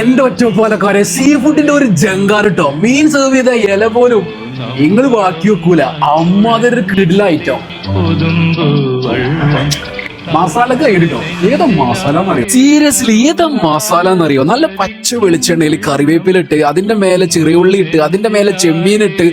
എന്റെ ഒറ്റപ്പാലക്കാരെ സീ ഫുഡിന്റെ ഒരു ജങ്കാറിട്ടോ മീൻ സെർവ് ചെയ്ത ഇല പോലും നിങ്ങൾ ബാക്കി വെക്കൂല. അമ്മാതൊരു കിടില ഐറ്റം. മസാല കഴിഞ്ഞിട്ടോ ഏതാ മസാല എന്നറിയോ? സീരിയസ്ലി ഏതാ മസാല എന്നറിയോ? നല്ല പച്ച വെളിച്ചെണ്ണയിൽ കറിവേപ്പിലിട്ട് അതിന്റെ മേലെ ചെറിയുള്ളി ഇട്ട് അതിന്റെ മേലെ ചെമ്മീനിട്ട്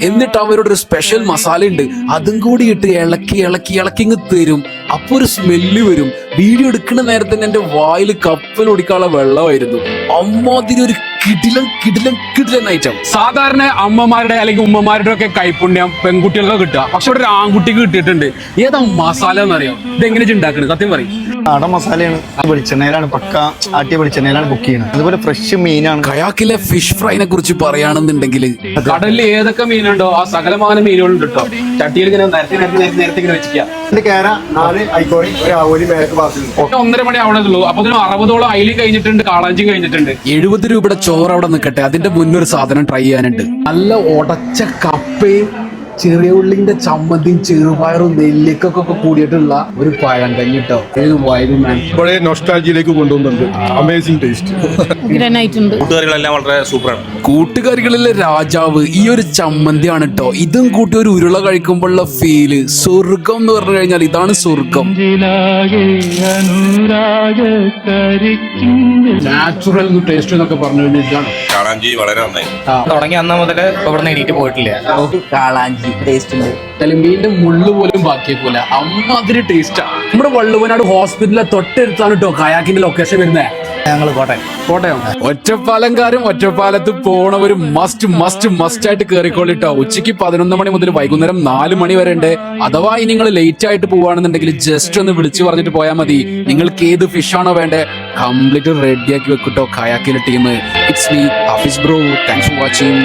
എന്നിട്ട് അവരുടെ ഒരു സ്പെഷ്യൽ മസാല ഉണ്ട്, അതും കൂടി ഇട്ട് ഇളക്കി ഇളക്കി ഇളക്കി ഇങ്ങ് തരും. അപ്പൊ ഒരു സ്മെല്ല് വരും. വീഡിയോ എടുക്കുന്ന നേരത്തെ തന്നെ എന്റെ വായിൽ കപ്പൽ ഒടിക്കാനുള്ള വെള്ളമായിരുന്നു. അമ്മാതിരി ഒരു കിടിലൻ കിടിലൻ കിടിലൻ ഐറ്റം. സാധാരണ അമ്മമാരുടെ അല്ലെങ്കിൽ ഉമ്മമാരുടെ ഒക്കെ കൈപ്പുണ്യം പെൺകുട്ടികൾക്ക് കിട്ടുക, പക്ഷെ ഇവിടെ ഒരു ആൺകുട്ടിക്ക് കിട്ടിയിട്ടുണ്ട്. ഏതാ മസാല എന്നറിയാം? ഇതെങ്ങനെ ഉണ്ടാക്കുന്നത് സത്യം പറയും? നാടൻ മസാലയാണ്, വെളിച്ചെണ്ണയിലാണ്, പക്ക ആട്ടിയ വെളിച്ചെണ്ണയിലാണ് കുക്ക് ചെയ്യുന്നത്. അതുപോലെ ഫ്രഷ് മീനാണ്. കയാക്കിലെ ഫിഷ് ഫ്രൈനെ കുറിച്ച് പറയുകയാണെന്നുണ്ടെങ്കിൽ കടലിൽ ഏതൊക്കെ മീനുണ്ടോ ആ സകലമാന മീനുകളുണ്ട് കേട്ടോ. ചട്ടിയിൽ ഇങ്ങനെ നേരത്തെ ഇങ്ങനെ വെച്ചിരിക്കുക. 1:30 മണി ആവണതുള്ളൂ. അപ്പൊ 60ഓളം അയിലും കഴിഞ്ഞിട്ടുണ്ട്, കാളാഞ്ചിയും കഴിഞ്ഞിട്ടുണ്ട്. 70 രൂപയുടെ ചോറ് അവിടെ നിൽക്കട്ടെ, അതിന്റെ മുന്നൊരു സാധനം ട്രൈ ചെയ്യാനുണ്ട്. നല്ല ഉടച്ച കപ്പയും ചെറിയ ഉള്ളിന്റെ ചമ്മന്തിയും ചെറുപയറും നെല്ലിക്കൊക്കെ കൂടിയിട്ടുള്ള ഒരു പഴം കഞ്ഞിട്ടോ. ഇവിടെ നൊസ്റ്റാൾജിയിലേക്ക് കൊണ്ടുവന്നുണ്ട്. Amazing taste. കൂട്ടുകറികളെല്ലാം വളരെ സൂപ്പറാണ്. കൂട്ടുകറികളിലെ രാജാവ് ഈ ഒരു ചമ്മന്തിയാണ് കേട്ടോ. ഇതും കൂട്ടി ഒരു ഉരുള കഴിക്കുമ്പോഴുള്ള ഫീല് സ്വർഗം എന്ന് പറഞ്ഞു കഴിഞ്ഞാൽ ഇതാണ് സ്വർഗം. നാച്ചുറൽ ടേസ്റ്റ് എന്നൊക്കെ പറഞ്ഞു കഴിഞ്ഞാൽ കാളാഞ്ചി വളരെ നന്നായി. തുടങ്ങി അന്ന് മുതൽ ഇവിടെ നേടിയിട്ട് പോയിട്ടില്ല. കാളാഞ്ചി ടേസ്റ്റ് ഉണ്ട്. മീനിന്റെ മുള്ളു പോലും ബാക്കിയേക്കൂല. അമ്മാതിരി ടേസ്റ്റാ. നമ്മുടെ വള്ളുവനാട് ഹോസ്പിറ്റലിലെ തൊട്ടടുത്താണ് കേട്ടോ കയാക്കിന്റെ ലൊക്കേഷൻ വരുന്നത്. ഞങ്ങൾ കോട്ടയം ഒറ്റപ്പാലംകാരും ഒറ്റപ്പാലത്ത് പോണവരും മസ്റ്റ് ആയിട്ട് കയറിക്കോളിട്ടോ. ഉച്ചയ്ക്ക് 11 മണി മുതൽ വൈകുന്നേരം 4 മണി വരെ ഉണ്ട്. അഥവാ ഇനി നിങ്ങൾ ലേറ്റ് ആയിട്ട് പോവാണെന്നുണ്ടെങ്കിൽ ജസ്റ്റ് ഒന്ന് വിളിച്ചു പറഞ്ഞിട്ട് പോയാൽ മതി. നിങ്ങൾക്ക് ഏത് ഫിഷ് ആണോ വേണ്ടേ കംപ്ലീറ്റ് റെഡിയാക്കി വെക്കൂട്ടോ കയാക്കിലെ team. It's me Hafiz bro. Thanks for watching.